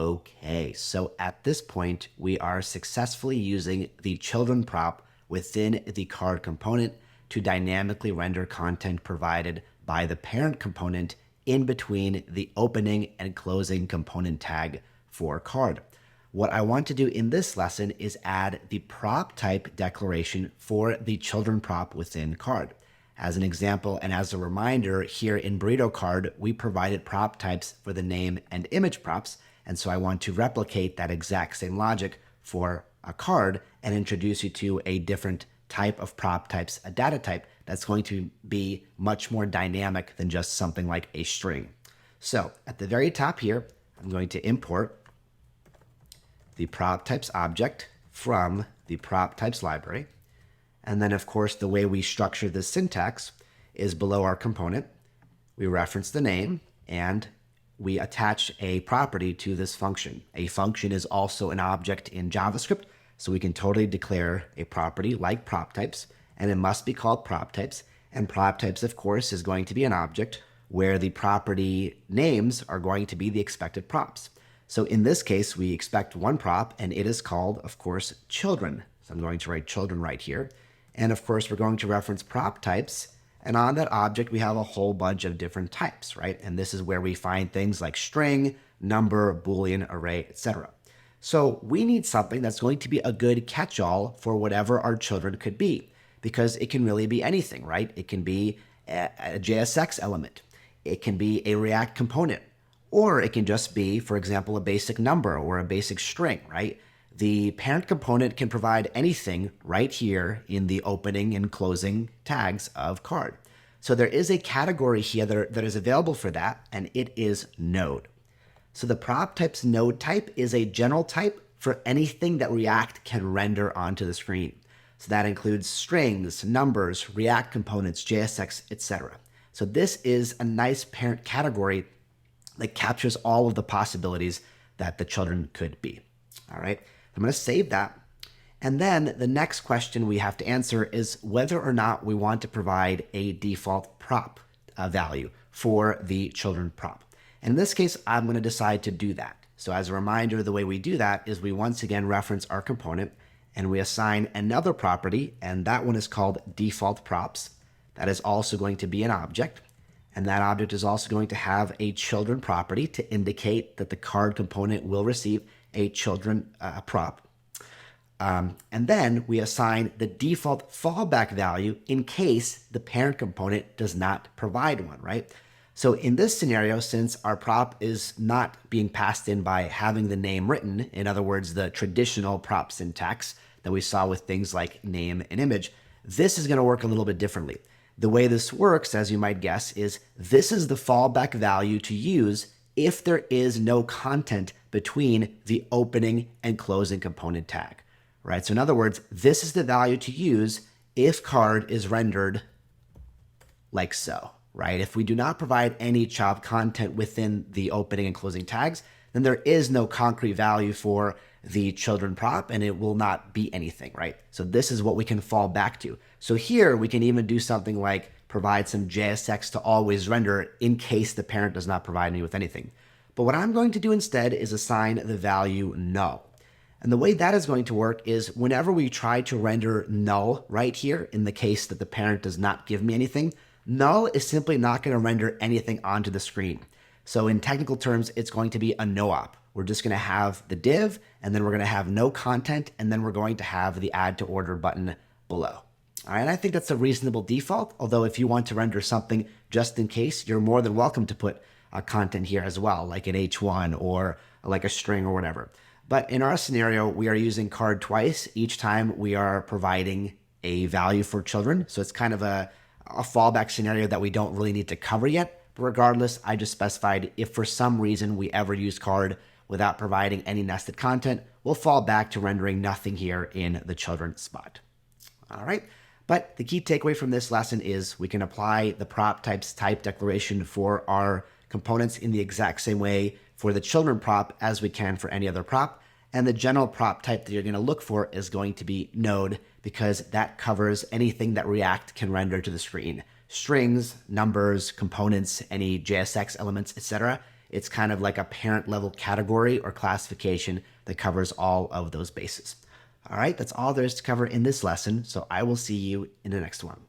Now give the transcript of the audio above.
Okay, so at this point, we are successfully using the children prop within the card component to dynamically render content provided by the parent component in between the opening and closing component tag for card. What I want to do in this lesson is add the prop type declaration for the children prop within card. As an example and as a reminder, here in Burrito Card, we provided prop types for the name and image props. And so I want to replicate that exact same logic for a card and introduce you to a different type of prop types, a data type that's going to be much more dynamic than just something like a string. So at the very top here, I'm going to import the prop types object from the prop types library. And then, of course, the way we structure the syntax is below our component. We reference the name and we attach a property to this function. A function is also an object in JavaScript, so we can totally declare a property like prop types, and it must be called prop types. And prop types, of course, is going to be an object where the property names are going to be the expected props. So in this case, we expect one prop, and it is called, of course, children. So I'm going to write children right here. And of course, we're going to reference prop types. And on that object, we have a whole bunch of different types, right? And this is where we find things like string, number, Boolean, array, etc. So we need something that's going to be a good catch-all for whatever our children could be, because it can really be anything, right? It can be a JSX element. It can be a React component, or it can just be, for example, a basic number or a basic string, right? The parent component can provide anything right here in the opening and closing tags of card. So there is a category here that is available for that, and it is node. So the prop types node type is a general type for anything that React can render onto the screen. So that includes strings, numbers, React components, JSX, etc. So this is a nice parent category that captures all of the possibilities that the children could be. All right. I'm going to save that. And then the next question we have to answer is whether or not we want to provide a default prop value for the children prop. And in this case, I'm going to decide to do that. So as a reminder, the way we do that is we once again reference our component and we assign another property, and that one is called default props. That is also going to be an object. And that object is also going to have a children property to indicate that the card component will receive a children prop. And then we assign the default fallback value in case the parent component does not provide one, right? So in this scenario, since our prop is not being passed in by having the name written, in other words, the traditional prop syntax that we saw with things like name and image, this is going to work a little bit differently. The way this works, as you might guess, is this is the fallback value to use if there is no content between the opening and closing component tag, right? So in other words, this is the value to use if card is rendered like so, right? If we do not provide any child content within the opening and closing tags, then there is no concrete value for the children prop and it will not be anything, right? So this is what we can fall back to. So here we can even do something like provide some JSX to always render in case the parent does not provide me with anything. But what I'm going to do instead is assign the value null. And the way that is going to work is whenever we try to render null right here, in the case that the parent does not give me anything, null is simply not going to render anything onto the screen. So in technical terms, it's going to be a no-op. We're just going to have the div, and then we're going to have no content, and then we're going to have the add to order button below. All right, and I think that's a reasonable default, although if you want to render something just in case, you're more than welcome to put content here as well, like an H1 or like a string or whatever. But in our scenario, we are using card twice each time we are providing a value for children. So it's kind of a fallback scenario that we don't really need to cover yet. But regardless, I just specified if for some reason we ever use card without providing any nested content, we'll fall back to rendering nothing here in the children spot. All right. But the key takeaway from this lesson is we can apply the prop types type declaration for our components in the exact same way for the children prop as we can for any other prop. And the general prop type that you're going to look for is going to be node, because that covers anything that React can render to the screen. Strings, numbers, components, any JSX elements, etc. It's kind of like a parent level category or classification that covers all of those bases. All right, that's all there is to cover in this lesson. So I will see you in the next one.